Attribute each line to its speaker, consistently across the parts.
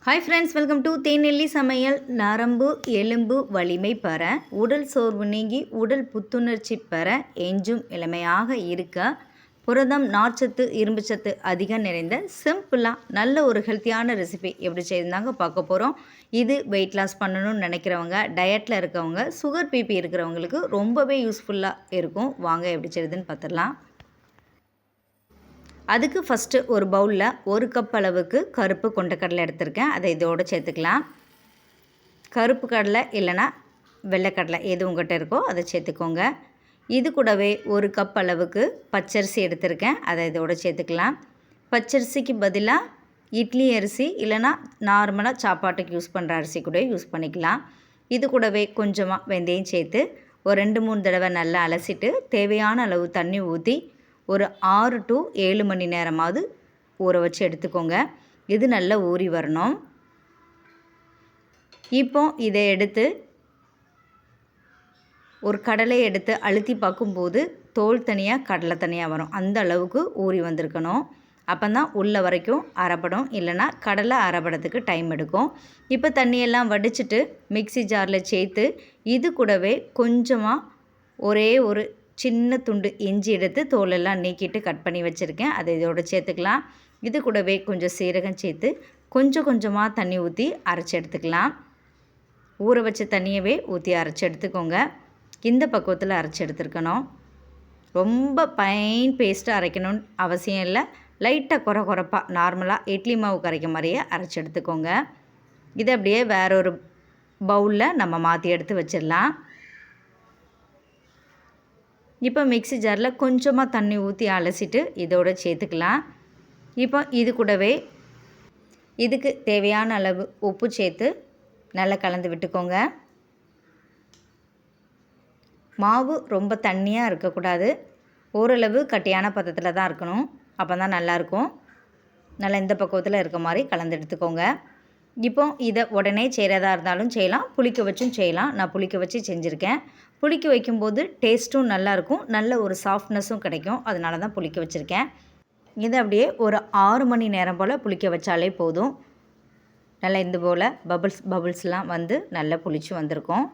Speaker 1: Hi friends, welcome to தேநெல்லி சமையல். நரம்பு எலும்பு வலிமை பெற, உடல் சோர்வு நீங்கி உடல் புத்துணர்ச்சி பெற, எஞ்சும் இளமையாக இருக்க, புரதம், நார்ச்சத்து, இரும்புச்சத்து அதிகம் நிறைந்த சிம்பிளாக நல்ல ஒரு ஹெல்த்தியான ரெசிபி எப்படி செய்தாங்க பார்க்க போகிறோம். இது வெயிட் லாஸ் பண்ணணும்னு நினைக்கிறவங்க, டயட்டில் இருக்கவங்க, சுகர் பிபி இருக்கிறவங்களுக்கு ரொம்பவே யூஸ்ஃபுல்லாக இருக்கும். வாங்க எப்படி செய்யுதுன்னு பார்த்துடலாம். அதுக்கு ஃபஸ்ட்டு ஒரு பவுலில் 1 கப் அளவுக்கு கருப்பு கொண்டக்கடலை எடுத்திருக்கேன். அதை இதோடு சேர்த்துக்கலாம். கருப்பு கடலை இல்லைனா வெள்ளைக்கடலை எது உங்கள்கிட்ட இருக்கோ அதை சேர்த்துக்கோங்க. இது கூடவே 1 கப் அளவுக்கு பச்சரிசி எடுத்திருக்கேன். அதை இதோடு சேர்த்துக்கலாம். பச்சரிசிக்கு பதிலாக இட்லி அரிசி இல்லைனா நார்மலாக சாப்பாட்டுக்கு யூஸ் பண்ணுற அரிசி கூட யூஸ் பண்ணிக்கலாம். இது கூடவே கொஞ்சமாக வெந்தயம் சேர்த்து ஒரு 2-3 தடவை நல்லா அலசிட்டு தேவையான அளவு தண்ணி ஊற்றி ஒரு 6 to 7 மணி நேரமாவது ஊற வச்சு எடுத்துக்கோங்க. இது நல்லா ஊறி வரணும். இப்போ இதை எடுத்து ஒரு கடலையை எடுத்து அழுத்தி பார்க்கும்போது தோல் தனியாக கடலை தனியாக வரும். அந்த அளவுக்கு ஊறி வந்திருக்கணும். அப்போ தான் உள்ள வரைக்கும் அரைப்படும், இல்லைனா கடலை அரைப்படத்துக்கு டைம் எடுக்கும். இப்போ தண்ணியெல்லாம் வடிச்சிட்டு மிக்சி ஜாரில் சேர்த்து இது கூடவே கொஞ்சமாக ஒரே ஒரு சின்ன துண்டு இஞ்சி எடுத்து தோலெல்லாம் நீக்கிட்டு கட் பண்ணி வச்சுருக்கேன். அதை இதோடு சேர்த்துக்கலாம். இது கூடவே கொஞ்சம் சீரகம் சேர்த்து கொஞ்சமாக தண்ணி ஊற்றி அரைச்சி எடுத்துக்கலாம். ஊற வச்ச தண்ணியவே ஊற்றி அரைச்சி எடுத்துக்கோங்க. இந்த பக்குவத்தில் அரைச்சி எடுத்துருக்கணும். ரொம்ப ஃபைன் பேஸ்ட்டாக அரைக்கணும்னு அவசியம் இல்லை. லைட்டாக குறப்பாக நார்மலாக இட்லி மாவு கரைக்க மாதிரியே அரைச்சி எடுத்துக்கோங்க. இதை அப்படியே வேறொரு பவுலில் நம்ம மாற்றி எடுத்து வச்சிடலாம். இப்போ மிக்சி ஜாரில் கொஞ்சமாக தண்ணி ஊற்றி அலசிட்டு இதோடு சேர்த்துக்கலாம். இப்போ இது கூடவே இதுக்கு தேவையான அளவு உப்பு சேர்த்து நல்லா கலந்து விட்டுக்கோங்க. மாவு ரொம்ப தண்ணியாக இருக்கக்கூடாது, ஓரளவு கட்டியான பதத்தில் தான் இருக்கணும். அப்போ தான் நல்லாயிருக்கும். நல்லா இந்த பக்குவத்தில் இருக்க மாதிரி கலந்து எடுத்துக்கோங்க. இப்போ இதை உடனே செய்கிறதா இருந்தாலும் செய்யலாம், புளிக்க வச்சும் செய்யலாம். நான் புளிக்க வச்சு செஞ்சுருக்கேன். புளிக்க வைக்கும்போது டேஸ்ட்டும் நல்லாயிருக்கும், நல்ல ஒரு சாஃப்ட்னஸும் கிடைக்கும். அதனால தான் புளிக்க வச்சுருக்கேன். இதை அப்படியே ஒரு 6 மணி நேரம் போல் புளிக்க வச்சாலே போதும். நல்லா இந்த போல் பபுள்ஸ்லாம் வந்து நல்லா புளிச்சு வந்திருக்கும்.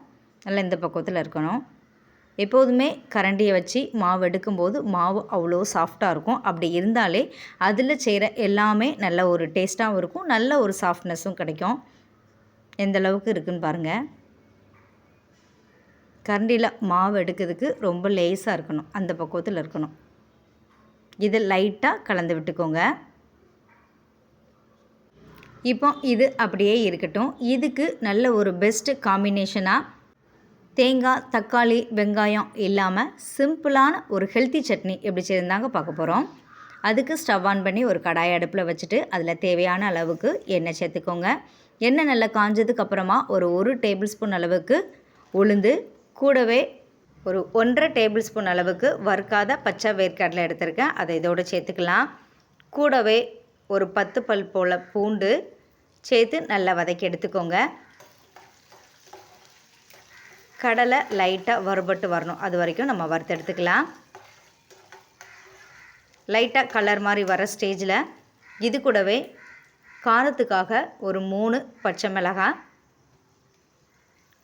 Speaker 1: நல்லா இந்த பக்குவத்தில் இருக்கணும். எப்போதுமே கரண்டியை வச்சு மாவு எடுக்கும்போது மாவு அவ்வளோ சாஃப்டாக இருக்கும். அப்படி இருந்தாலே அதில் செய்கிற எல்லாமே நல்ல ஒரு டேஸ்ட்டாகவும் இருக்கும், நல்ல ஒரு சாஃப்ட்னஸும் கிடைக்கும். எந்த அளவுக்கு இருக்குதுன்னு பாருங்கள். கரண்டியில் மாவு எடுக்கிறதுக்கு ரொம்ப லேஸாக இருக்கணும், அந்த பக்குவத்தில் இருக்கணும். இதை லைட்டாக கலந்து விட்டுக்கோங்க. இப்போ இது அப்படியே இருக்கட்டும். இதுக்கு நல்ல ஒரு பெஸ்ட்டு காம்பினேஷனாக தேங்காய், தக்காளி, வெங்காயம் இல்லாமல் சிம்பிளான ஒரு ஹெல்த்தி சட்னி எப்படி செய்தாங்க பார்க்க போகிறோம். அதுக்கு ஸ்டவ் ஆன் பண்ணி ஒரு கடாய் அடுப்பில் வச்சுட்டு அதில் தேவையான அளவுக்கு எண்ணெய் சேர்த்துக்கோங்க. எண்ணெய் நல்லா காஞ்சதுக்கப்புறமா ஒரு 1 டேபிள் ஸ்பூன் அளவுக்கு உளுந்து, கூடவே ஒரு 1.5 டேபிள் ஸ்பூன் அளவுக்கு வறுக்காத பச்சை வேர்க்கடலை எடுத்திருக்கேன். அதை இதோடு சேர்த்துக்கலாம். கூடவே ஒரு 10 பல் போல் பூண்டு சேர்த்து நல்லா வதக்கி எடுத்துக்கோங்க. கடலை லைட்டாக வறுபட்டு வரணும், அது வரைக்கும் நம்ம வறுத்து எடுத்துக்கலாம். லைட்டாக கலர் மாதிரி வர ஸ்டேஜில் இது கூடவே காரத்துக்காக ஒரு 3 பச்சை மிளகாய்,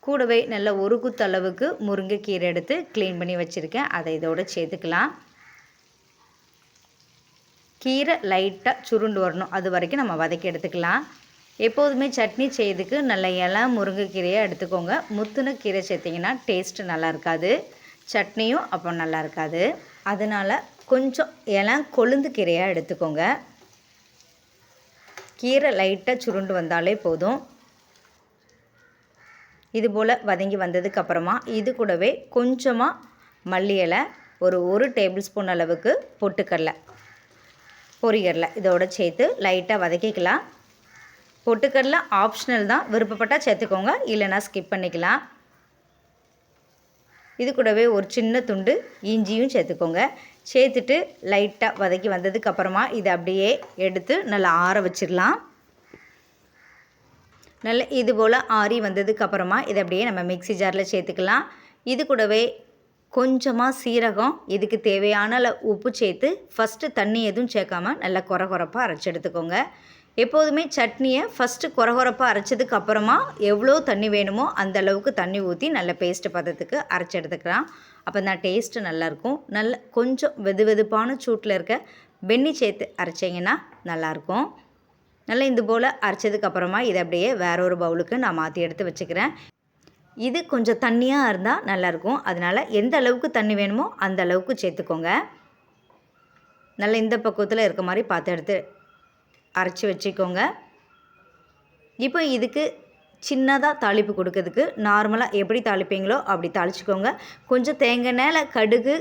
Speaker 1: கூடவே நல்ல ஒரு குத்தளவுக்கு முருங்கைக்கீரை எடுத்து க்ளீன் பண்ணி வச்சுருக்கேன். அதை இதோடு சேர்த்துக்கலாம். கீரை லைட்டாக சுருண்டு வரணும், அது வரைக்கும் நம்ம வதக்கி எடுத்துக்கலாம். எப்போதுமே சட்னி செய்யறதுக்கு நல்ல இலை முருங்கைக்கீரையாக எடுத்துக்கோங்க. முத்துன கீரை சேர்த்திங்கன்னா டேஸ்ட்டு நல்லா இருக்காது, சட்னியும் அப்போ நல்லா இருக்காது. அதனால் கொஞ்சம் இலை கொழுந்து கீரையாக எடுத்துக்கோங்க. கீரை லைட்டாக சுருண்டு வந்தாலே போதும். இதுபோல் வதங்கி வந்ததுக்கப்புறமா இது கூடவே கொஞ்சமாக மல்லி இலை, ஒரு 1 டேபிள் ஸ்பூன் அளவுக்கு பொட்டுக்கடலை, பொரிகடலை இதோடு சேர்த்து லைட்டாக வதக்கிக்கலாம். பொட்டுக்கடலை ஆப்ஷனல் தான், விருப்பப்பட்டால் சேர்த்துக்கோங்க, இல்லைனா ஸ்கிப் பண்ணிக்கலாம். இது கூடவே ஒரு சின்ன துண்டு இஞ்சியும் சேர்த்துக்கோங்க. சேர்த்துட்டு லைட்டாக வதக்கி வந்ததுக்கப்புறமா இதை அப்படியே எடுத்து நல்லா ஆற வச்சிடலாம். நல்லா இது போல் ஆறி வந்ததுக்கப்புறமா இதை அப்படியே நம்ம மிக்சி ஜாரில் சேர்த்துக்கலாம். இது கூடவே கொஞ்சமாக சீரகம், இதுக்கு தேவையான உப்பு சேர்த்து ஃபஸ்ட்டு தண்ணி எதுவும் சேர்க்காமல் நல்லா குறப்பாக அரைச்சி எடுத்துக்கோங்க. எப்போதுமே சட்னியை ஃபஸ்ட்டு கொரகொரப்பாக அரைச்சதுக்கு அப்புறமா எவ்வளோ தண்ணி வேணுமோ அந்த அளவுக்கு தண்ணி ஊற்றி நல்ல பேஸ்ட்டு பதத்துக்கு அரைச்சி எடுத்துக்கலாம். அப்போ தான் டேஸ்ட்டு நல்லாயிருக்கும். நல்ல கொஞ்சம் வெதுவெதுப்பான சூட்டில் இருக்க வெந்நீர் சேர்த்து அரைச்சிங்கன்னா நல்லாயிருக்கும். நல்லா இது போல் அரைச்சதுக்கப்புறமா இதை அப்படியே வேற ஒரு பவுலுக்கு நான் மாற்றி எடுத்து வச்சுக்கிறேன். இது கொஞ்சம் தண்ணியாக இருந்தால் நல்லாயிருக்கும். அதனால் எந்த அளவுக்கு தண்ணி வேணுமோ அந்த அளவுக்கு சேர்த்துக்கோங்க. நல்லா இந்த பக்குவத்தில் இருக்க மாதிரி பார்த்து எடுத்து அரைச்சி வச்சுக்கோங்க. இப்போ இதுக்கு சின்னதாக தாளிப்பு கொடுக்கறதுக்கு நார்மலாக எப்படி தாளிப்பீங்களோ அப்படி தாளிச்சிக்கோங்க. கொஞ்சம் தேங்காய் எண்ணெயில் கடுகு,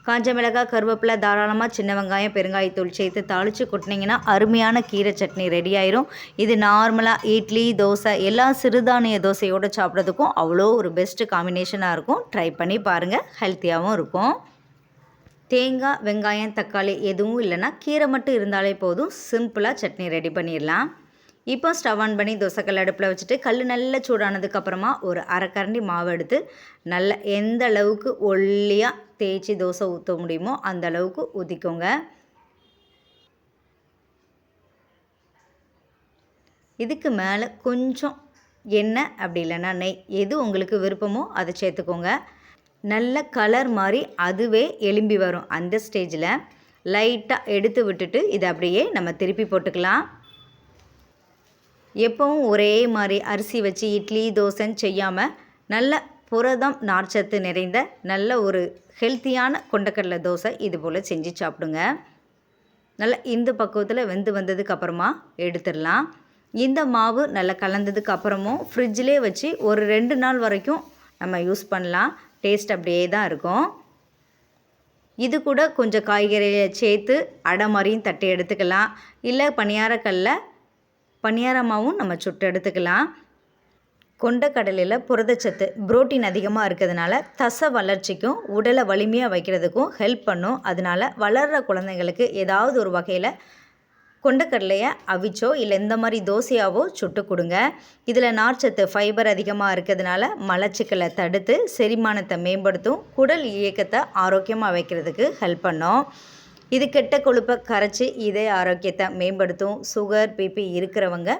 Speaker 1: காஞ்ச மிளகாய், கருவேப்பிலை, தாராளமாக சின்ன வெங்காயம், பெருங்காயத்தூள் சேர்த்து தாளித்து கொட்டினீங்கன்னா அருமையான கீரை சட்னி ரெடி ஆயிரும். இது நார்மலாக இட்லி, தோசை எல்லா சிறுதானிய தோசையோடு சாப்பிட்றதுக்கும் அவ்வளோ ஒரு பெஸ்ட்டு காம்பினேஷனாக இருக்கும். ட்ரை பண்ணி பாருங்கள், ஹெல்த்தியாகவும் இருக்கும். தேங்காய், வெங்காயம், தக்காளி எதுவும் இல்லைன்னா கீரை மட்டும் இருந்தாலே போதும், சிம்பிளாக சட்னி ரெடி பண்ணிடலாம். இப்போ ஸ்டவ் ஆன் பண்ணி தோசைக்கல் அடுப்பில் வச்சுட்டு கல் நல்லா சூடானதுக்கப்புறமா ஒரு அரைக்கரண்டி மாவு எடுத்து நல்ல எந்த அளவுக்கு ஒல்லியாக தேய்ச்சி தோசை ஊற்ற முடியுமோ அந்த அளவுக்கு ஊற்றிக்கோங்க. இதுக்கு மேலே கொஞ்சம் எண்ணெய் அப்படி இல்லைன்னா நெய் எது உங்களுக்கு விருப்பமோ அதை சேர்த்துக்கோங்க. நல்ல கலர் மாதிரி அதுவே எலும்பி வரும். அந்த ஸ்டேஜில் லைட்டாக எடுத்து விட்டுட்டு இதை அப்படியே நம்ம திருப்பி போட்டுக்கலாம். எப்பவும் ஒரே மாதிரி அரிசி வச்சு இட்லி, தோசைன்னு செய்யாமல் நல்ல புரதம், நார்ச்சத்து நிறைந்த நல்ல ஒரு ஹெல்த்தியான கொண்டக்கடலை தோசை இது போல் செஞ்சு சாப்பிடுங்க. நல்லா இந்த பக்குவத்தில் வெந்து வந்ததுக்கப்புறமா எடுத்துடலாம். இந்த மாவு நல்லா கலந்ததுக்கு அப்புறமும் ஃப்ரிட்ஜிலே வச்சு ஒரு 2 நாள் வரைக்கும் நம்ம யூஸ் பண்ணலாம். டேஸ்ட் அப்படியே தான் இருக்கும். இது கூட கொஞ்சம் காய்கறியை சேர்த்து அடை மாதிரியும் தட்டி எடுத்துக்கலாம். இல்லை பணியாரமாகவும் நம்ம சுட்டு எடுத்துக்கலாம். கொண்டக்கடலையில் புரதச்சத்து, புரோட்டீன் அதிகமாக இருக்கிறதுனால தசை வளர்ச்சிக்கும் உடலை வலிமையாக வைக்கிறதுக்கும் ஹெல்ப் பண்ணும். அதனால் வளர்கிற குழந்தைங்களுக்கு ஏதாவது ஒரு வகையில் கொண்டக்கடலையை அவிச்சோ இல்லை இந்த மாதிரி தோசையாவோ சுட்டு கொடுங்க. இதில் நார்ச்சத்து, ஃபைபர் அதிகமாக இருக்கிறதுனால மலச்சிக்கலை தடுத்து செரிமானத்தை மேம்படுத்தும், குடல் இயக்கத்தை ஆரோக்கியமாக வைக்கிறதுக்கு ஹெல்ப் பண்ணும். இது கெட்ட கொழுப்பை கரைச்சி இதய ஆரோக்கியத்தை மேம்படுத்தும். சுகர், பிபி இருக்கிறவங்க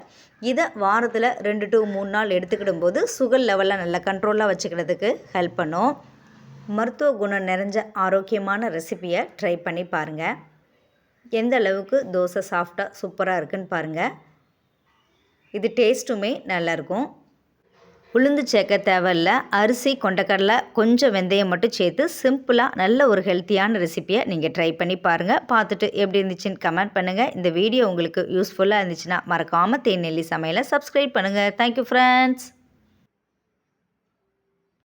Speaker 1: இதை வாரத்தில் 2 to 3 நாள் எடுத்துக்கிடும் போது சுகர் லெவலில் நல்லா கண்ட்ரோலாக வச்சுக்கிறதுக்கு ஹெல்ப் பண்ணும். மருத்துவ குணம் நிறைஞ்ச ஆரோக்கியமான ரெசிபியை ட்ரை பண்ணி பாருங்கள். எந்த அளவுக்கு தோசை சாஃப்டாக சூப்பராக இருக்குன்னு பாருங்கள். இது டேஸ்ட்டுமே நல்லாயிருக்கும். உளுந்து சேர்க்க தேவையில்ல. அரிசி, கொண்டக்கடலை, கொஞ்சம் வெந்தயம் மட்டும் சேர்த்து சிம்பிளாக நல்ல ஒரு ஹெல்த்தியான ரெசிப்பியை நீங்கள் ட்ரை பண்ணி பாருங்கள். பார்த்துட்டு எப்படி இருந்துச்சுன்னு கமெண்ட் பண்ணுங்கள். இந்த வீடியோ உங்களுக்கு யூஸ்ஃபுல்லாக இருந்துச்சுன்னா மறக்காமல் தேநெல்லி சமையலை சப்ஸ்கிரைப் பண்ணுங்கள். Thank you friends.